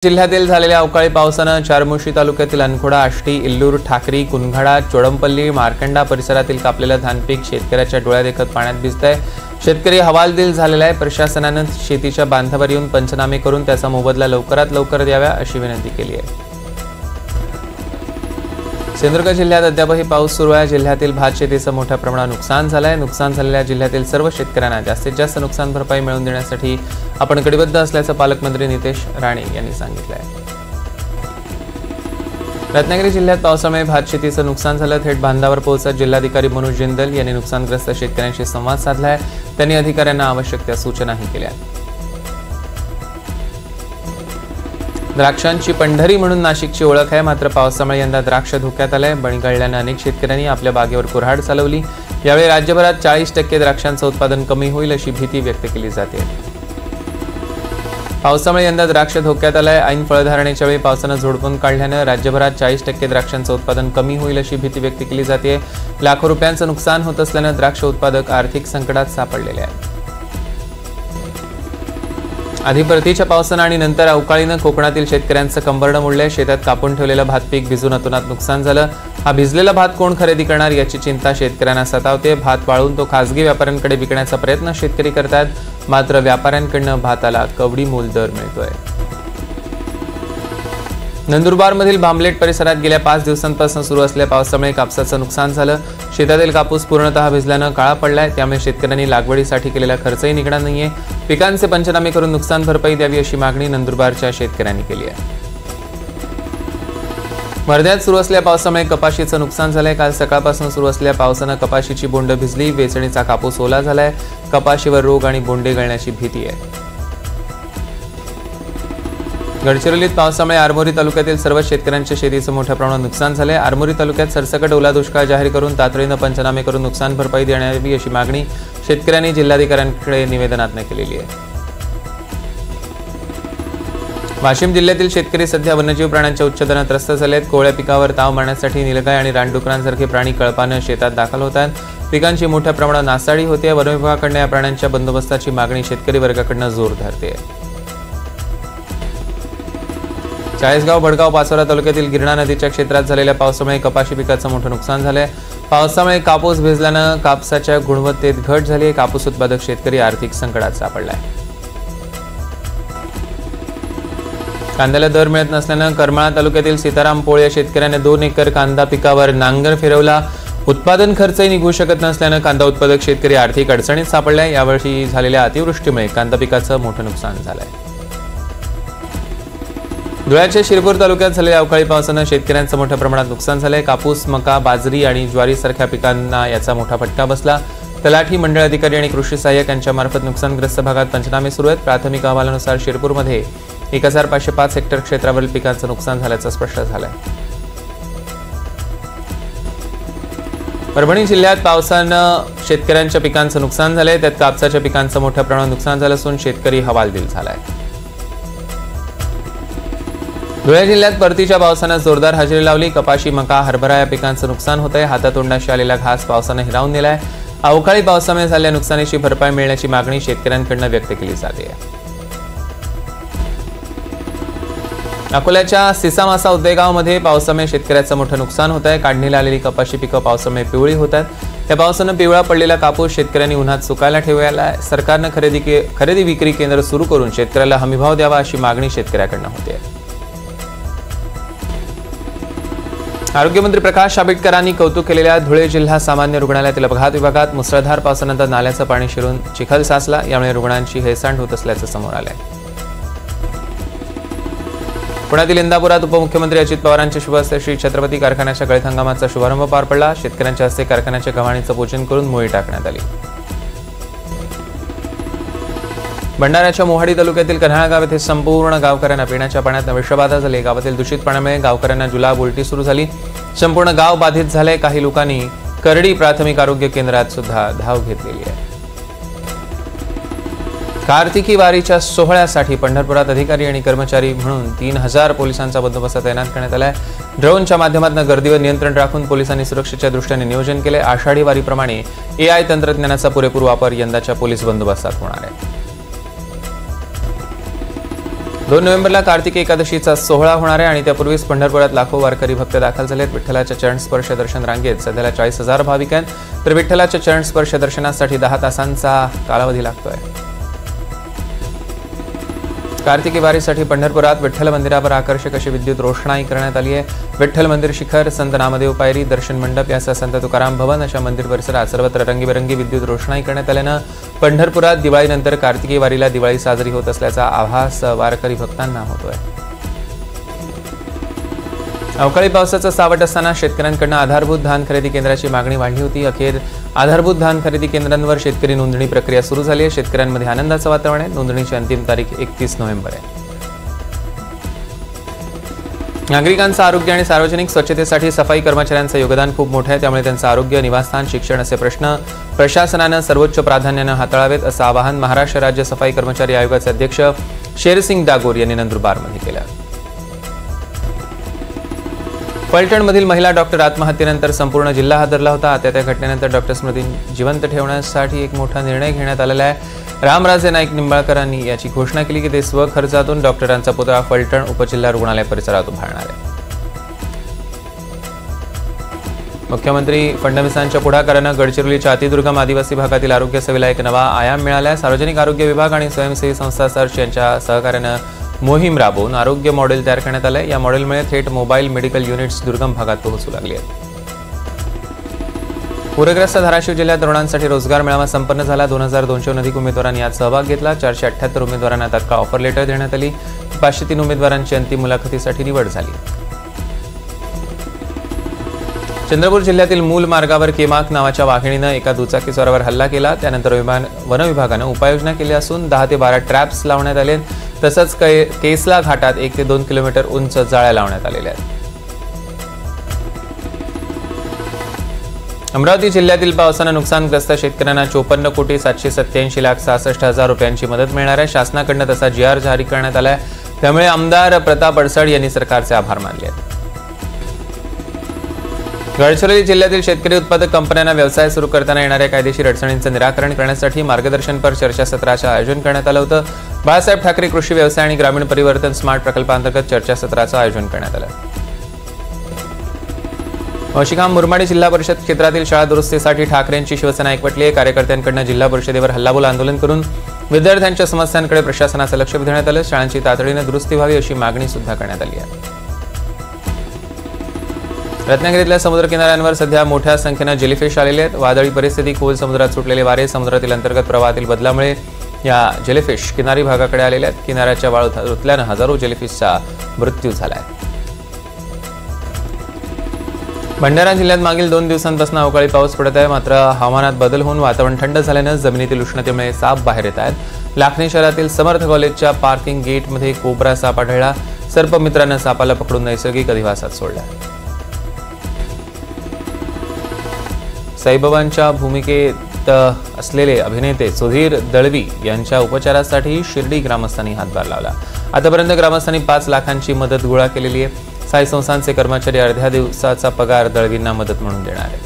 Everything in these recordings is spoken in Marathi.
जिल्ह्यातील झालेल्या अवकाळी पावसानं चारमोशी तालुक्यातील अनखोडा, आष्टी, इल्लूर, ठाकरी, कुनघाडा, चोडमपल्ली, मारकंडा परिसरातील कापलेलं धानपीक शेतकऱ्याच्या डोळ्यादेखत पाण्यात भिजतंय। शेतकरी हवालदिल झालेला आहे। प्रशासनानं शेतीच्या बांधावर येऊन पंचनामे करून त्याचा मोबदला लवकरात लवकर द्यावा अशी विनंती केली आहे। सिंधुदुर्ग जिल्ह्यात अद्यापही पाऊस सुरू आहे। जिल्ह्यातील भात शेतीचं मोठ्या प्रमाणात नुकसान झालंय। नुकसान झालेल्या जिल्ह्यातील सर्व शेतकऱ्यांना जास्तीत जास्त नुकसान भरपाई मिळवून देण्यासाठी आपण कटिबद्ध असल्याचं पालकमंत्री नितेश राणे यांनी सांगितलं आहे। रत्नागिरी जिल्ह्यात पावसामुळे भात शेतीचं नुकसान झालं। थेट बांधावर पोहोचत जिल्हाधिकारी मनोज जिंदल यांनी नुकसानग्रस्त शेतकऱ्यांशी संवाद साधलाय। त्यांनी अधिकाऱ्यांना आवश्यक त्या सूचनाही केल्या। द्राक्षांची पंढरी म्हणून नाशिकची ओळख आहे, मात्र पावसामुळे यंदा द्राक्ष धोक्यात आलंय। बळी गळल्याने अनेक शेतकऱ्यांनी आपल्या बागेवर कुऱ्हाड चालवली। यावेळी राज्यभरात 40% द्राक्षांचं उत्पादन कमी होईल अशी भीती व्यक्त केली जाते। पावसामुळे यंदा द्राक्ष धोक्यात आलंय। ऐन फळधारणेच्या वेळी पावसानं झोडपून काढल्यानं राज्यभरात 40% द्राक्षांचं उत्पादन कमी होईल अशी भीती व्यक्त केली जाते। लाखो रुपयांचं नुकसान होत असल्यानं द्राक्ष उत्पादक आर्थिक संकटात सापडलेले आहेत। आधी परतीच्या पावसानं आणि नंतर अवकाळीनं कोकणातील शेतकऱ्यांचं कंबरडं मोडलंय। शेतात कापून ठेवलेलं भात पीक भिजून अतोनात नुकसान झालं। हा भिजलेला भात कोण खरेदी करणार याची चिंता शेतकऱ्यांना सतावते। भात वाळून तो खासगी व्यापाऱ्यांकडे विकण्याचा प्रयत्न शेतकरी करतात, मात्र व्यापाऱ्यांकडून भाताला कवडी मोल दर मिळतोय। नंदुरबारमधील भामलेट परिसरात गेल्या 5 दिवसांपासून सुरू असलेल्या पावसामुळे कापसाचं नुकसान झालं। शेतातील कापूस पूर्णतः भिजल्यानं काळा पडलाय। त्यामुळे शेतकऱ्यांनी लागवडीसाठी केलेला खर्चही निघणार नाहीये। पिकांचे पंचनामे करून नुकसान भरपाई द्यावी अशी मागणी नंदुरबारच्या शेतकऱ्यांनी केली आहे। वर्ध्यात सुरू असलेल्या पावसामुळे कपाशीचं नुकसान झालंय। काल सकाळपासून सुरू असलेल्या पावसानं कपाशीची बोंड भिजली। वेचणीचा कापूस ओला झालाय। कपाशीवर रोग आणि बोंडे गळण्याची भीती आहे। गडचिरोलीत पावसामुळे आरमोरी तालुक्यातील सर्व शेतकऱ्यांच्या शेतीचं मोठ्या प्रमाणात नुकसान झालंय। आरमोरी तालुक्यात सरसकट ओला दुष्काळ जाहीर करून तातडीनं पंचनामे करून नुकसान भरपाई देण्यात यावी अशी मागणी शेतकऱ्यांनी जिल्हाधिकाऱ्यांकडे निवेदनात केलेली आहे। वाशिम जिल्ह्यातील शेतकरी सध्या वन्यजीव प्राण्यांच्या उच्छेदनात त्रस्त झाले आहेत। कोवळ्या पिकावर ताव मारण्यासाठी निलगाय आणि रानडुकरांसारखे प्राणी कळपानं शेतात दाखल होत आहेत। पिकांची मोठ्या प्रमाणात नासाडी होते। वन विभागाकडून या प्राण्यांच्या बंदोबस्ताची मागणी शेतकरी वर्गाकडून जोर धरते। चाळीसगाव, भडगाव, पाचोरा तालुक्यातील गिरणा नदीच्या क्षेत्रात झालेल्या पावसामुळे कपाशी पिकाचं मोठं नुकसान झालंय। पावसामुळे कापूस भिजल्यानं कापसाच्या गुणवत्तेत घट झाली आहे। कापूस उत्पादक शेतकरी आर्थिक संकटात सापडलाय। कांद्याला दर मिळत नसल्यानं करमाळा तालुक्यातील सीताराम पोळ या शेतकऱ्याने 2 एकर कांदा पिकावर नांगर फिरवला। उत्पादन खर्चही निघू शकत नसल्यानं कांदा उत्पादक शेतकरी आर्थिक अडचणीत सापडलाय। यावर्षी झालेल्या अतिवृष्टीमुळे कांदा पिकाचं मोठं नुकसान झालंय। धुळ्याच्या शिरपूर तालुक्यात झालेल्या अवकाळी पावसानं शेतकऱ्यांचं मोठ्या प्रमाणात नुकसान झालंय। कापूस, मका, बाजरी आणि ज्वारी सारख्या पिकांना याचा मोठा फटका बसला। तलाठी, मंडळ अधिकारी आणि कृषी सहाय्यक यांच्यामार्फत नुकसानग्रस्त भागात पंचनामे सुरू आहेत। प्राथमिक अहवालानुसार शिरपूरमध्ये 1505 हेक्टर क्षेत्रावरील पिकांचं नुकसान झाल्याचं स्पष्ट झालंय। परभणी जिल्ह्यात पावसानं शेतकऱ्यांच्या पिकांचं नुकसान झालंय। त्यात कापसाच्या पिकांचं मोठ्या प्रमाणात नुकसान झालं असून शेतकरी हवालदिल झालाय। धुळे जिल्ह्यात परतीच्या पावसानं जोरदार हजेरी लावली। कपाशी, मका, हरभरा या पिकांचं नुकसान होत आहे। हातातोंडाशी आलेला घास पावसानं हिरावून नेलाय। अवकाळी पावसामुळे झालेल्या नुकसानीची भरपाई मिळण्याची मागणी शेतकऱ्यांकडून व्यक्त केली जाते। अकोल्याच्या सिसामासा उद्देगावमध्ये पावसामुळे शेतकऱ्याचं मोठं नुकसान होत आहे। काढणीला आलेली कपाशी पिकं पावसामुळे पिवळी होत आहेत। या पावसानं पिवळा पडलेला कापूस शेतकऱ्यांनी उन्हात सुकायला ठेवला। सरकारनं खरेदी विक्री केंद्र सुरू करून शेतकऱ्याला हमीभाव द्यावा अशी मागणी शेतकऱ्याकडून होते। आरोग्यमंत्री प्रकाश आंबेडकरांनी कौतुक केलेल्या धुळे जिल्हा सामान्य रुग्णालयातील अपघात विभागात मुसळधार पावसानंतर नाल्याचं पाणी शिरून चिखल साचला। यामुळे रुग्णांची हेळसांड होत असल्याचं समोर आलंय। पुण्यातील इंदापुरात उपमुख्यमंत्री अजित पवारांच्या शुभ हस्ते श्री छत्रपती कारखान्याच्या गळीत हंगामाचा शुभारंभ पार पडला। शेतकऱ्यांच्या हस्ते कारखान्याच्या गव्हाणीचं पूजन करून मोही टाकण्यात आली। भंडाऱ्याच्या मोहाडी तालुक्यातील कन्हाळा गाव येथे संपूर्ण गावकऱ्यांना पिण्याच्या पाण्यात विषबाधा झाली। गावातील दूषित पाण्यामुळे गावकऱ्यांना जुलाब, उलटी सुरू झाली। संपूर्ण गाव बाधित झाले। काही लोकांनी करडी प्राथमिक आरोग्य केंद्रात सुद्धा धाव घेतलेली आहे। कार्तिकी वारीच्या सोहळ्यासाठी पंढरपुरात अधिकारी आणि कर्मचारी म्हणून 3000 पोलिसांचा बंदोबस्त तैनात करण्यात आलाय। ड्रोनच्या माध्यमातून गर्दीवर नियंत्रण राखून पोलिसांनी सुरक्षेच्या दृष्टीने नियोजन केले। आषाढी वारीप्रमाणे AI तंत्रज्ञानाचा पुरेपूर वापर यंदाच्या पोलीस बंदोबस्तात होणार आहे। 2 नोव्हेंबरला कार्तिकी एकादशीचा सोहळा होणार आहे आणि त्यापूर्वीच पंढरपुरात लाखो वारकरी भक्त दाखल झालेत. विठ्ठलाच्या चरणस्पर्श दर्शन रांगेत सध्याला 40,000 भाविक आहेत, तर विठ्ठलाच्या चरणस्पर्श दर्शनासाठी 10 तासांचा कालावधी लागतोय. कार्तिकी वारीसाठी पंढरपुरात विठ्ठल मंदिरावर आकर्षक अशी विद्युत रोषणाई करण्यात आली आहे. विठ्ठल मंदिर शिखर, संत नामदेव पायरी, दर्शन मंडप यासह संत तुकाराम भवन अशा मंदिर परिसरात सर्वत्र रंगीबेरंगी विद्युत रोषणाई करण्यात आल्यानं पंढरपुरात दिवाळीनंतर कार्तिकी वारीला दिवाळी साजरी होत असल्याचा आभास वारकरी भक्तांना होतोय. अवकाळी पावसाचं सावट असताना शेतकऱ्यांकडून आधारभूत धान खरेदी केंद्राची मागणी वाढली होती. अखेर आधारभूत धान खरेदी केंद्रांवर शेतकरी नोंदणी प्रक्रिया सुरू झाली आहे. शेतकऱ्यांमध्ये आनंदाचं वातावरण आहे. नोंदणीची अंतिम तारीख 31 नोव्हेंबर आहे. नागरिकांचं आरोग्य आणि सार्वजनिक स्वच्छतेसाठी सफाई कर्मचाऱ्यांचं योगदान खूप मोठं आहे. त्यामुळे त्यांचं आरोग्य, निवासस्थान, शिक्षण असे प्रश्न प्रशासनानं सर्वोच्च प्राधान्यानं हाताळावेत असं आवाहन महाराष्ट्र राज्य सफाई कर्मचारी आयोगाचे अध्यक्ष शेरसिंग डागोर यांनी नंदुरबारमध्ये केलं. फलटणमधील महिला डॉक्टर आत्महत्येनंतर संपूर्ण जिल्हा हादरला होता. आता त्या घटनेनंतर डॉक्टर स्मृती जिवंत ठेवण्यासाठी एक मोठा निर्णय घेण्यात आलेला आहे. रामराजे नाईक निंबाळकरांनी याची घोषणा केली की ते स्वखर्चातून डॉक्टरांचा पुतळा फलटण उपजिल्हा रुग्णालय परिसरात उभारणार आहे. मुख्यमंत्री फडणवीसांच्या पुढाकारानं गडचिरोलीच्या अतिदुर्गम आदिवासी भागातील आरोग्य सेवेला एक नवा आयाम मिळाला आहे. सार्वजनिक आरोग्य विभाग आणि स्वयंसेवी संस्था सर्च यांच्या सहकार्यानं मोहीम राबवून आरोग्य मॉडेल तयार करण्यात आलंय. या मॉडेलमुळे थेट मोबाईल मेडिकल युनिट्स दुर्गम भागात पोहोचू लागली आहेत. पूरग्रस्त धाराशिव जिल्ह्यात तरुणांसाठी रोजगार मेळावा संपन्न झाला. 2200 अधिक उमेदवारांनी यात सहभाग घेतला. 478 उमेदवारांना तात्काळ ऑफर लेटर देण्यात आली. 503 उमेदवारांची अंतिम मुलाखतीसाठी निवड झाली. चंद्रपूर जिल्ह्यातील मूल मार्गावर केमाक नावाच्या वाघिणीनं एका दुचाकीस्वारावर हल्ला केला. त्यानंतर वन विभागानं उपाययोजना केली असून 10 ते 12 ट्रॅप्स लावण्यात आले. तसंच केसला घाटात 1 ते 2 किलोमीटर उंच जाळ्या लावण्यात आलेल्या आहेत. अमरावती जिल्ह्यातील पावसानं नुकसानग्रस्त शेतकऱ्यांना 54,787,66,000 रुपयांची मदत मिळणार आहे. शासनाकडून तसा GR जारी करण्यात आलाय. त्यामुळे आमदार प्रताप अडसड यांनी सरकारचे आभार मानले आहेत. गडचिरोली जिल्ह्यातील शेतकरी उत्पादक कंपन्यांना व्यवसाय सुरू करताना येणाऱ्या कायदेशीर अडचणींचं निराकरण करण्यासाठी मार्गदर्शनपर चर्चासत्राचं आयोजन करण्यात आलं होतं. बाळासाहेब ठाकरे कृषी व्यवसाय आणि ग्रामीण परिवर्तन स्मार्ट प्रकल्पांतर्गत चर्चासत्राचं आयोजन करण्यात आलं. औशिकाम मुरमाडी जिल्हा परिषद क्षेत्रातील शाळा दुरुस्तीसाठी ठाकरेंची शिवसेना एकवटली आहे. कार्यकर्त्यांकडून जिल्हा परिषदेवर हल्लाबोल आंदोलन करून विद्यार्थ्यांच्या समस्यांकडे प्रशासनाचं लक्ष देण्यात आलं. शाळांची तातडीने दुरुस्ती व्हावी अशी मागणी सुद्धा करण्यात आली आहे. रत्नागिरीतल्या समुद्र किनाऱ्यांवर सध्या मोठ्या संख्येनं जेलीफिश आलेले आहेत. वादळी परिस्थिती, खोल समुद्रात सुटलेले वारे, समुद्रातील अंतर्गत प्रवाहातील बदलामुळे या जेलीफिश किनारी भागाकडे आलेल्या आहेत. किनाऱ्याच्या वाळूत रुतल्यानं हजारो जेलीफिशचा मृत्यू झाला आहे. भंडारा जिल्ह्यात मागील 2 दिवसांपासून अवकाळी पाऊस पडत आहे. मात्र हवामानात बदल होऊन वातावरण थंड झाल्यानं जमिनीतील उष्णतेमुळे साप बाहेर येत आहेत. लाखनी शहरातील समर्थ कॉलेजच्या पार्किंग गेटमध्ये कोब्रा साप आढळला. सर्पमित्रानं सापाला पकडून नैसर्गिक अधिवासात सोडला. साईबाबांच्या भूमिकेत असलेले अभिनेते सुधीर दळवी यांच्या उपचारासाठी शिर्डी ग्रामस्थांनी हातभार लावला. आतापर्यंत ग्रामस्थांनी 5 लाखांची मदत गोळा केलेली आहे. साई संस्थांचे कर्मचारी अर्ध्या दिवसाचा पगार दळवींना मदत म्हणून देणार आहेत.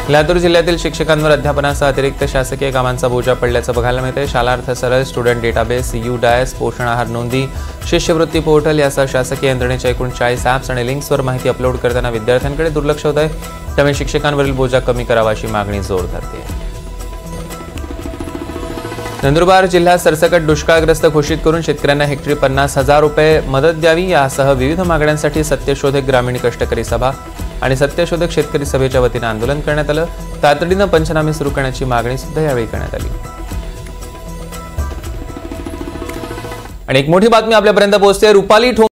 लातूर जिल्ह्यातील शिक्षकांवर अध्यापनासह अतिरिक्त शासकीय कामांचा बोजा पडल्याचं बघायला मिळते. शालार्थ सरळ, स्टुडंट डेटाबेस, UDAS, पोषण आहार नोंदी, शिष्यवृत्ती पोर्टल यासह शासकीय यंत्रणेच्या एकूण 40 ॲप्स आणि लिंक्सवर माहिती अपलोड करताना विद्यार्थ्यांकडे दुर्लक्ष होत आहे. त्यामुळे शिक्षकांवरील बोजा कमी करावा अशी मागणी जोर धरते. नंदुरबार जिल्हा सरसकट दुष्काळग्रस्त घोषित करून शेतकऱ्यांना हेक्टरी 50,000 रुपये मदत द्यावी यासह विविध मागण्यांसाठी सत्यशोधक ग्रामीण कष्टकरी सभा आणि सत्यशोधक शेतकरी सभेच्या वतीनं आंदोलन करण्यात आलं. तातडीनं पंचनामे सुरू करण्याची मागणी सुद्धा यावेळी करण्यात आली. आणि एक मोठी बातमी आपल्यापर्यंत पोहोचते. रुपाली